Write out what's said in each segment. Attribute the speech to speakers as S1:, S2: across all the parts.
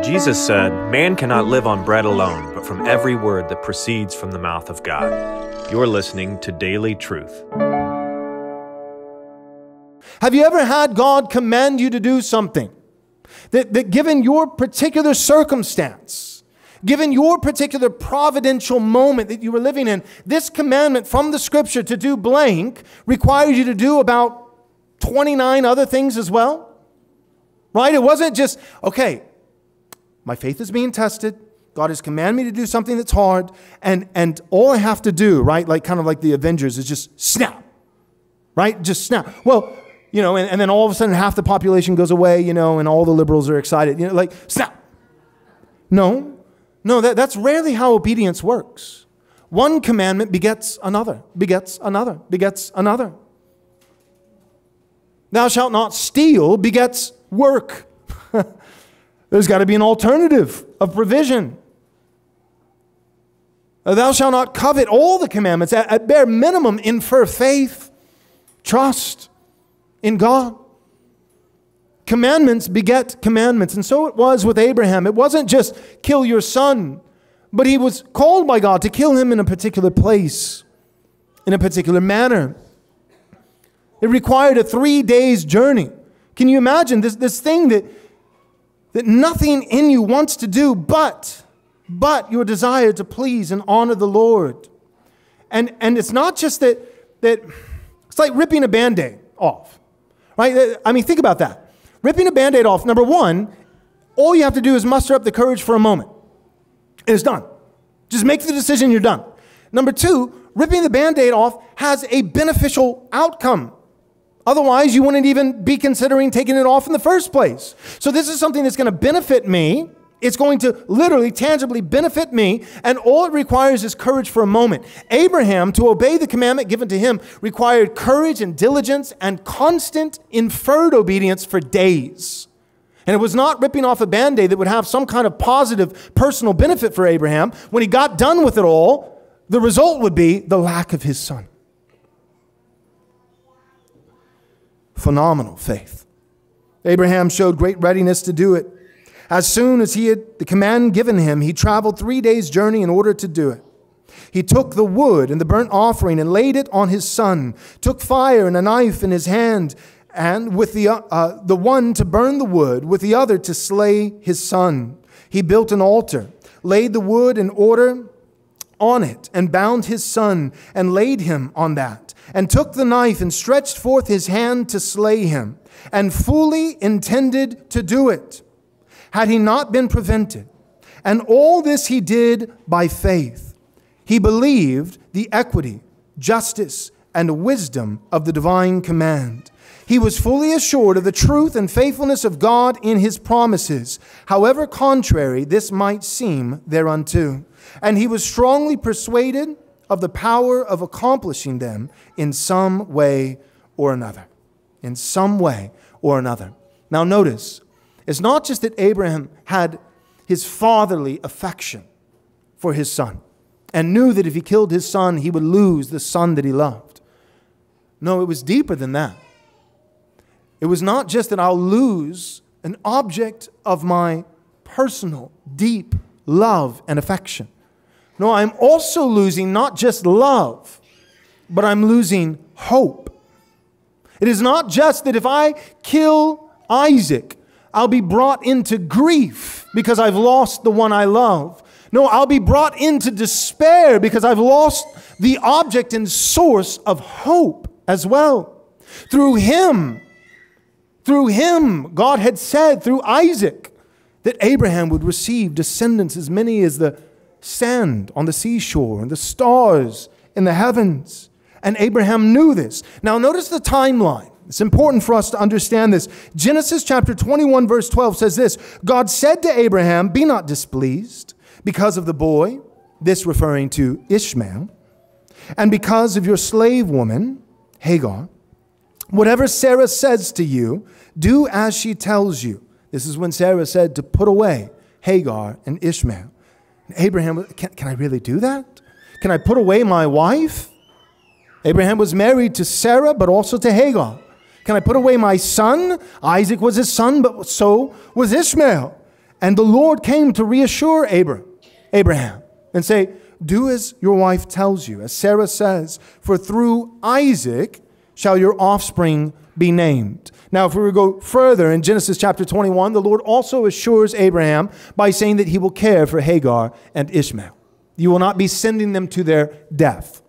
S1: Jesus said, "Man cannot live on bread alone, but from every word that proceeds from the mouth of God." You're listening to Daily Truth.
S2: Have you ever had God command you to do something that given your particular circumstance, given your particular providential moment that you were living in, this commandment from the scripture to do blank requires you to do about 29 other things as well? Right? It wasn't just, okay, my faith is being tested. God has commanded me to do something that's hard. And all I have to do, right, like kind of like the Avengers, is just snap. Right? Just snap. Well, and then all of a sudden half the population goes away, and all the liberals are excited. Like, snap. No, that's rarely how obedience works. One commandment begets another, begets another, begets another. Thou shalt not steal begets work. There's got to be an alternative of provision. Thou shalt not covet. All the commandments, at bare minimum, infer faith, trust in God. Commandments beget commandments. And so it was with Abraham. It wasn't just kill your son, but he was called by God to kill him in a particular place, in a particular manner. It required a 3 days journey. Can you imagine this thing that nothing in you wants to do but your desire to please and honor the Lord? And it's not just that it's like ripping a Band-Aid off, right? I mean, think about that. Ripping a Band-Aid off, number one, all you have to do is muster up the courage for a moment. And it's done. Just make the decision, you're done. Number two, ripping the Band-Aid off has a beneficial outcome. Otherwise, you wouldn't even be considering taking it off in the first place. So this is something that's going to benefit me. It's going to literally, tangibly benefit me. And all it requires is courage for a moment. Abraham, to obey the commandment given to him, required courage and diligence and constant inferred obedience for days. And it was not ripping off a Band-Aid that would have some kind of positive personal benefit for Abraham. When he got done with it all, the result would be the lack of his son. Phenomenal faith. Abraham showed great readiness to do it. As soon as he had the command given him, he traveled 3 days' journey in order to do it. He took the wood and the burnt offering and laid it on his son, took fire and a knife in his hand, and with the one to burn the wood, with the other to slay his son. He built an altar, laid the wood in order on it, and bound his son, and laid him on that, and took the knife and stretched forth his hand to slay him, and fully intended to do it, had he not been prevented. And all this he did by faith. He believed the equity, justice, and wisdom of the divine command. He was fully assured of the truth and faithfulness of God in his promises, however contrary this might seem thereunto. And he was strongly persuaded of the power of accomplishing them in some way or another. In some way or another. Now notice, it's not just that Abraham had his fatherly affection for his son and knew that if he killed his son, he would lose the son that he loved. No, it was deeper than that. It was not just that I'll lose an object of my personal, deep love and affection. No, I'm also losing not just love, but I'm losing hope. It is not just that if I kill Isaac, I'll be brought into grief because I've lost the one I love. No, I'll be brought into despair because I've lost the object and source of hope as well. Through him, God had said through Isaac that Abraham would receive descendants as many as the sand on the seashore and the stars in the heavens. And Abraham knew this. Now notice the timeline. It's important for us to understand this. Genesis chapter 21 verse 12 says this: God said to Abraham, "Be not displeased because of the boy," this referring to Ishmael, "and because of your slave woman, Hagar. Whatever Sarah says to you, do as she tells you." This is when Sarah said to put away Hagar and Ishmael. And Abraham, can I really do that? Can I put away my wife? Abraham was married to Sarah, but also to Hagar. Can I put away my son? Isaac was his son, but so was Ishmael. And the Lord came to reassure Abraham and say, do as your wife tells you, as Sarah says, for through Isaac shall your offspring be named. Now, if we were to go further in Genesis chapter 21, the Lord also assures Abraham by saying that he will care for Hagar and Ishmael. You will not be sending them to their death.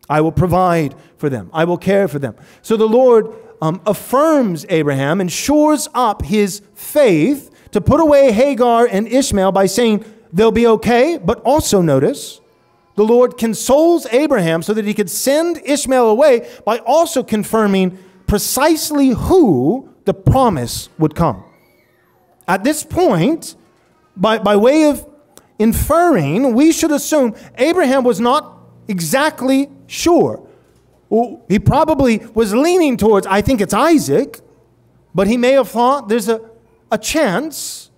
S2: I will provide for them. I will care for them. So the Lord affirms Abraham and shores up his faith to put away Hagar and Ishmael by saying they'll be okay. But also notice, the Lord consoles Abraham so that he could send Ishmael away by also confirming precisely who the promise would come. At this point, by way of inferring, we should assume Abraham was not exactly sure. Well, he probably was leaning towards, I think it's Isaac, but he may have thought there's a chance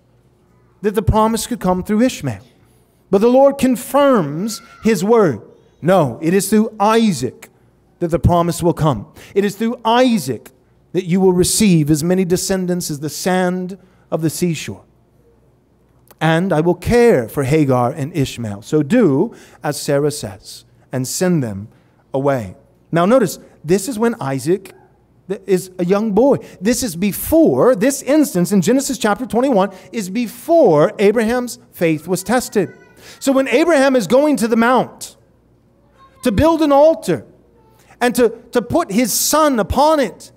S2: that the promise could come through Ishmael. But the Lord confirms his word. No, it is through Isaac that the promise will come. It is through Isaac that you will receive as many descendants as the sand of the seashore. And I will care for Hagar and Ishmael. So do as Sarah says and send them away. Now notice, this is when Isaac is a young boy. This is before, this instance in Genesis chapter 21 is before Abraham's faith was tested. So when Abraham is going to the mount to build an altar and to put his son upon it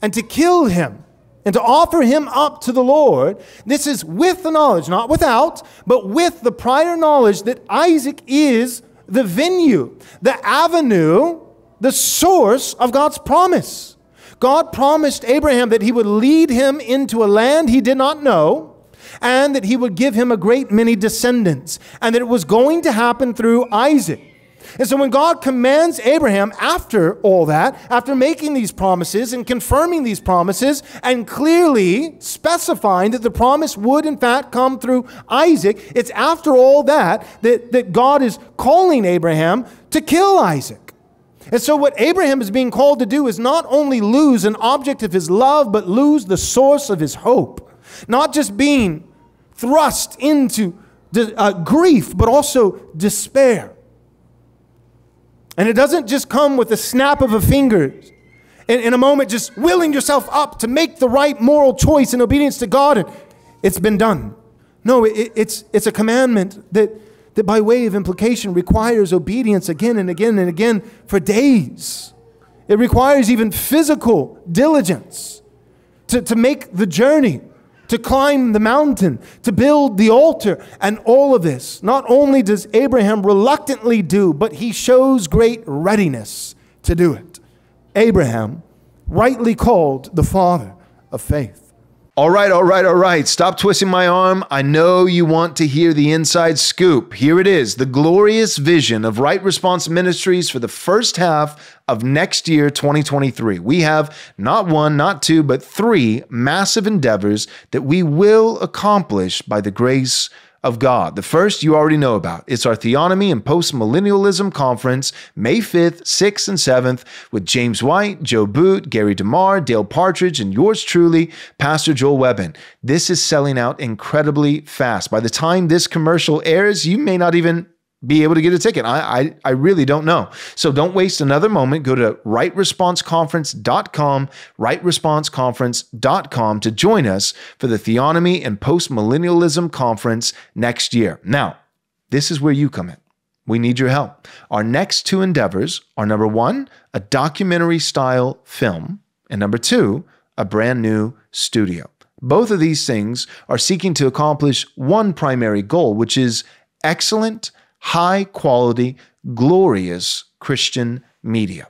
S2: and to kill him and to offer him up to the Lord, this is with the knowledge, not without, but with the prior knowledge that Isaac is the venue, the avenue, the source of God's promise. God promised Abraham that he would lead him into a land he did not know, and that he would give him a great many descendants, and that it was going to happen through Isaac. And so when God commands Abraham, after all that, after making these promises and confirming these promises and clearly specifying that the promise would in fact come through Isaac, it's after all that God is calling Abraham to kill Isaac. And so what Abraham is being called to do is not only lose an object of his love, but lose the source of his hope. Not just being thrust into grief, but also despair. And it doesn't just come with a snap of a finger, in a moment just willing yourself up to make the right moral choice in obedience to God, and it's been done. No, it's a commandment that by way of implication requires obedience again and again and again for days. It requires even physical diligence to make the journey, to climb the mountain, to build the altar. And all of this, not only does Abraham reluctantly do, but he shows great readiness to do it. Abraham, rightly called the father of faith.
S3: All right. Stop twisting my arm. I know you want to hear the inside scoop. Here it is, the glorious vision of Right Response Ministries for the first half of next year, 2023. We have not one, not two, but three massive endeavors that we will accomplish by the grace of God. The first you already know about. It's our Theonomy and Postmillennialism Conference, May 5th, 6th, and 7th, with James White, Joe Boot, Gary DeMar, Dale Partridge, and yours truly, Pastor Joel Webbin. This is selling out incredibly fast. By the time this commercial airs, you may not even be able to get a ticket. I really don't know. So don't waste another moment. Go to rightresponseconference.com, rightresponseconference.com to join us for the Theonomy and Postmillennialism Conference next year. Now, this is where you come in. We need your help. Our next two endeavors are, number one, a documentary style film, and number two, a brand new studio. Both of these things are seeking to accomplish one primary goal, which is excellent, high-quality, glorious Christian media.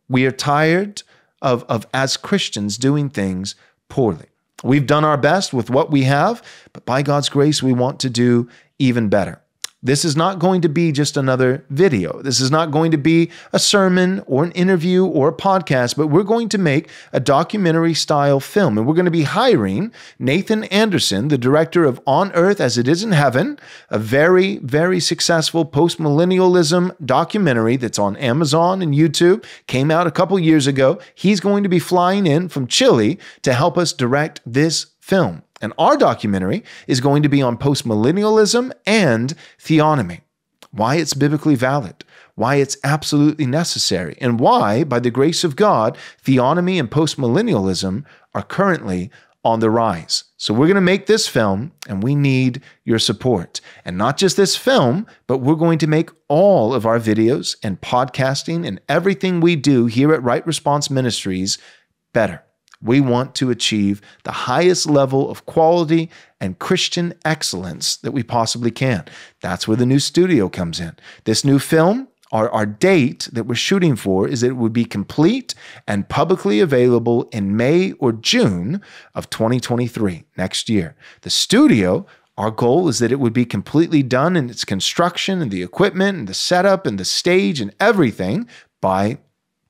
S3: We are tired of, as Christians, doing things poorly. We've done our best with what we have, but by God's grace, we want to do even better. This is not going to be just another video. This is not going to be a sermon or an interview or a podcast, but we're going to make a documentary style film. And we're going to be hiring Nathan Anderson, the director of On Earth as It Is in Heaven, a very, very successful post-millennialism documentary that's on Amazon and YouTube, came out a couple years ago. He's going to be flying in from Chile to help us direct this film. And our documentary is going to be on postmillennialism and theonomy, why it's biblically valid, why it's absolutely necessary, and why, by the grace of God, theonomy and postmillennialism are currently on the rise. So we're going to make this film, and we need your support. And not just this film, but we're going to make all of our videos and podcasting and everything we do here at Right Response Ministries better. We want to achieve the highest level of quality and Christian excellence that we possibly can. That's where the new studio comes in. This new film, our date that we're shooting for is that it would be complete and publicly available in May or June of 2023, next year. The studio, our goal is that it would be completely done in its construction and the equipment and the setup and the stage and everything by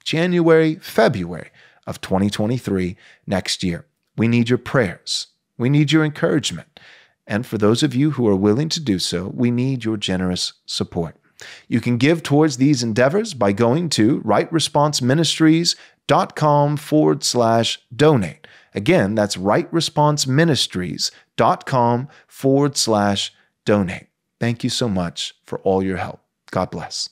S3: January, February of 2023 next year. We need your prayers. We need your encouragement. And for those of you who are willing to do so, we need your generous support. You can give towards these endeavors by going to rightresponseministries.com/donate. Again, that's rightresponseministries.com/donate. Thank you so much for all your help. God bless.